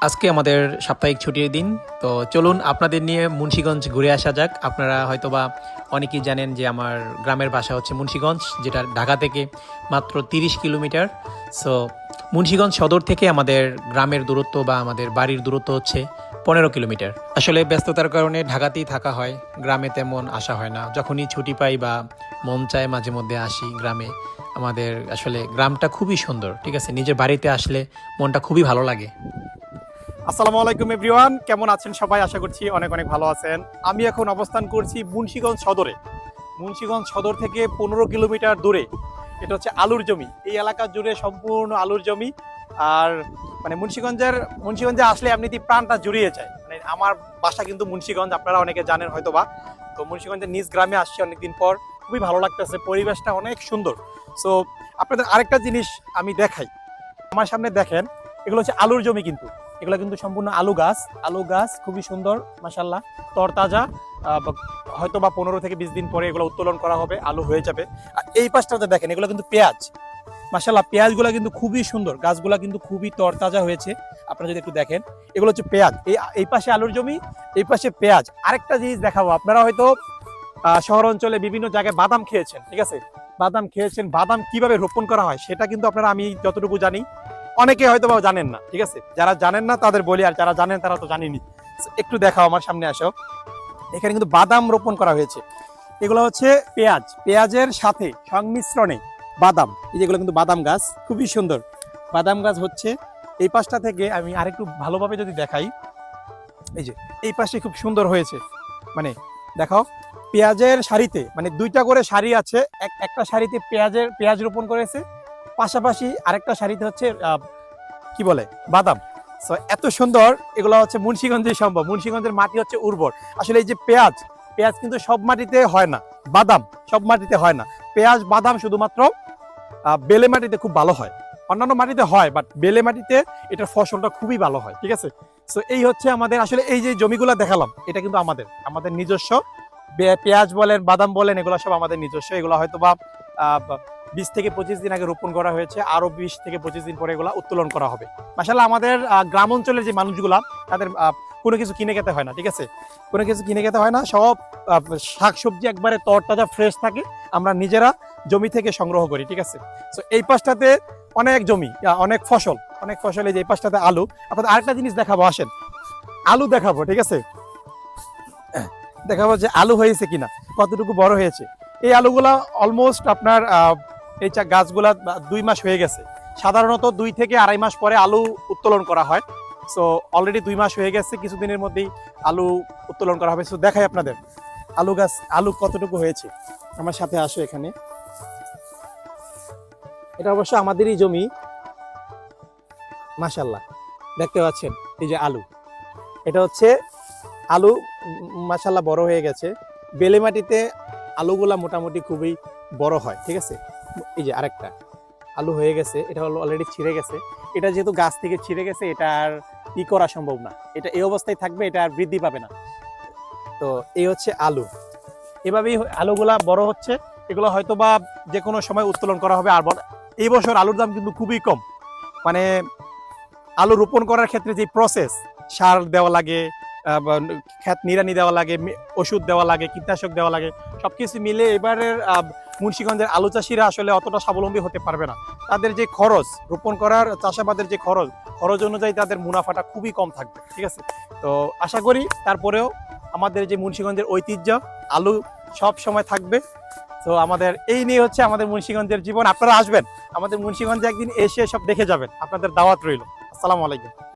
আজকে আমাদের সাপ্তাহিক ছুটির দিন। তো চলুন আপনাদের নিয়ে মুন্সিগঞ্জ ঘুরে আসা যাক। আপনারা হয়তোবা অনেকেই জানেন যে আমার গ্রামের বাসা হচ্ছে মুন্সিগঞ্জ, যেটা ঢাকা থেকে মাত্র 30 কিলোমিটার। সো মুন্সিগঞ্জ সদর থেকে আমাদের গ্রামের দূরত্ব বা আমাদের বাড়ির দূরত্ব হচ্ছে 15 কিলোমিটার। আসলে ব্যস্ততার কারণে ঢাকাতেই থাকা হয়, গ্রামে তেমন আসা হয় না। যখনই ছুটি পাই বা মন চায় মাঝে মধ্যে আসি গ্রামে। আমাদের আসলে গ্রামটা খুবই সুন্দর, ঠিক আছে, নিজের বাড়িতে আসলে মনটা খুবই ভালো লাগে। আসসালামু আলাইকুম এভরিওয়ান, কেমন আছেন সবাই? আশা করছি অনেক অনেক ভালো আছেন। আমি এখন অবস্থান করছি মুন্সিগঞ্জ সদরে। মুন্সিগঞ্জ সদর থেকে 15 কিলোমিটার দূরে এটা হচ্ছে আলুর জমি। এই এলাকা জুড়ে সম্পূর্ণ আলুর জমি। আর মানে মুন্সিগঞ্জে আসলে এমনিতেই প্রাণটা জুড়িয়ে যায়। মানে আমার বাসা কিন্তু মুন্সিগঞ্জ, আপনারা অনেকে জানেন হয়তোবা। তো মুন্সিগঞ্জের নিজ গ্রামে আসছি অনেকদিন পর, খুবই ভালো লাগতেছে, পরিবেশটা অনেক সুন্দর। সো আপনাদের আরেকটা জিনিস আমি দেখাই। আমার সামনে দেখেন, এগুলো হচ্ছে আলুর জমি, কিন্তু এগুলো কিন্তু সম্পূর্ণ আলু গাছ খুবই সুন্দর, মাশাল্লাহ, তরতাজা। হয়তো বা 15 থেকে 20 দিন পরে এগুলো উত্তোলন করা হবে, আলু হয়ে যাবে। আর এই পাশটাতে দেখেন, এগুলো কিন্তু পেঁয়াজ। মাশাল্লাহ, পেঁয়াজগুলো কিন্তু খুবই সুন্দর, গাছগুলা কিন্তু খুবই তরতাজা হয়েছে। আপনারা যদি একটু দেখেন, এগুলো হচ্ছে পেঁয়াজ। এই পাশে আলুর জমি, এই পাশে পেঁয়াজ। আরেকটা জিনিস দেখাবো, আপনারা হয়তো শহর অঞ্চলে বিভিন্ন জায়গায় বাদাম খেয়েছেন, ঠিক আছে, বাদাম কিভাবে রোপণ করা হয় সেটা কিন্তু আপনারা, আমি যতটুকু জানি, অনেকে হয়তো বা জানেন না, ঠিক আছে। যারা জানেন না তাদের বলি, আর যারা জানেন তারা তো জানেনি। একটু দেখাও, আমার সামনে আসো। এখানে কিন্তু বাদাম রোপণ করা হয়েছে। এগুলো হচ্ছে পেঁয়াজের সাথে সংমিশ্রণে বাদাম। এই যেগুলো কিন্তু বাদাম গাছ, খুবই সুন্দর বাদাম গাছ হচ্ছে। এই পাশটা থেকে আমি আরেকটু ভালোভাবে যদি দেখাই, এই যে এই পাশে খুব সুন্দর হয়েছে। মানে দেখাও, পেঁয়াজের সারিতে, মানে দুইটা করে সারি আছে, একটা সারিতে পেঁয়াজ রোপণ করেছে, পাশাপাশি আরেকটা সারিতে হচ্ছে কি বলে বাদাম। সো এত সুন্দর, এগুলো হচ্ছে মুন্সিগঞ্জে সম্ভব। মুন্সিগঞ্জের মাটি হচ্ছে উর্বর। আসলে এই যে পেঁয়াজ কিন্তু সব মাটিতে হয় না, বাদাম সব মাটিতে হয় না। পেঁয়াজ বাদাম শুধুমাত্র বেলে মাটিতে খুব ভালো হয়। অন্যান্য মাটিতে হয়, বাট বেলে মাটিতে এটার ফসলটা খুবই ভালো হয়, ঠিক আছে। সো এই হচ্ছে আমাদের, আসলে এই যে জমিগুলো দেখালাম, এটা কিন্তু আমাদের নিজস্ব। পেঁয়াজ বলেন, বাদাম বলেন, এগুলো সব আমাদের নিজস্ব। এগুলো হয়তো বা 20 থেকে 25 দিন আগে রোপণ করা হয়েছে, আরো 20 থেকে 25 দিন পরে এগুলো উত্তোলন করা হবে। মাশাআল্লাহ, আমাদের গ্রাম অঞ্চলের যে মানুষগুলা, তাদের কোনো কিছু কিনে খেতে হয় না, ঠিক আছে, কোনো কিছু কিনে খেতে হয় না। সব শাকসবজি একবারে তরতাজা ফ্রেশ থাকে, আমরা নিজেরা জমি থেকে সংগ্রহ করি, ঠিক আছে। সো এই পাশটাতে অনেক জমি, অনেক ফসল। এই যে এই পাশটাতে আলু। আপনাদের আরেকটা জিনিস দেখাবো, আসেন আলু দেখাবো, ঠিক আছে, দেখাবো যে আলু হয়েছে কিনা, কতটুকু বড় হয়েছে। এই আলুগুলা অলমোস্ট আপনার এই গাছগুলা 2 মাস হয়ে গেছে। সাধারণত 2 থেকে আড়াই মাস পরে আলু উত্তোলন করা হয়। সো অলরেডি 2 মাস হয়ে গেছে, কিছুদিনের মধ্যেই আলু উত্তোলন করা হবে। সো দেখাই আপনাদের আলু কতটুকু হয়েছে। আমার সাথে আসো এখানে। এটা অবশ্য আমাদেরই জমি, মাশাল্লাহ, দেখতে পাচ্ছেন এই যে আলু। এটা হচ্ছে আলু, মাশাল্লাহ বড় হয়ে গেছে। বেলে মাটিতে আলুগুলা মোটামুটি খুবই বড় হয়, ঠিক আছে। এই যে আরেকটা আলু হয়ে গেছে, এটা হলো অলরেডি ছিঁড়ে গেছে। এটা যেহেতু গাছ থেকে ছিঁড়ে গেছে, এটা আর ই করা সম্ভব না, এটা এই অবস্থায় থাকবে, এটা আর বৃদ্ধি পাবে না। তো এই হচ্ছে আলু, এভাবেই আলুগুলা বড় হচ্ছে। এগুলো হয়তো বা যে কোনো সময় উত্তোলন করা হবে। আর এই বছর আলুর দাম কিন্তু খুবই কম। মানে আলু রোপণ করার ক্ষেত্রে যে প্রসেস, সার দেওয়া লাগে, ক্ষেত নিড়ানি দেওয়া লাগে, ওষুধ দেওয়া লাগে, কীটনাশক দেওয়া লাগে, সবকিছু মিলে এবারের মুন্সিগঞ্জের আলু চাষিরা আসলে অতটা স্বাবলম্বী হতে পারবে না। তাদের যে খরচ, রোপণ করার চাষাবাদের যে খরচ অনুযায়ী তাদের মুনাফাটা খুবই কম থাকবে, ঠিক আছে। তো আশা করি তারপরেও আমাদের যে মুন্সিগঞ্জের ঐতিহ্য, আলু সব সময় থাকবে। তো আমাদের এই নিয়ে হচ্ছে আমাদের মুন্সিগঞ্জের জীবন। আপনারা আসবেন আমাদের মুন্সিগঞ্জে একদিন, এসে সব দেখে যাবেন, আপনাদের দাওয়াত রইল। আসসালামু আলাইকুম।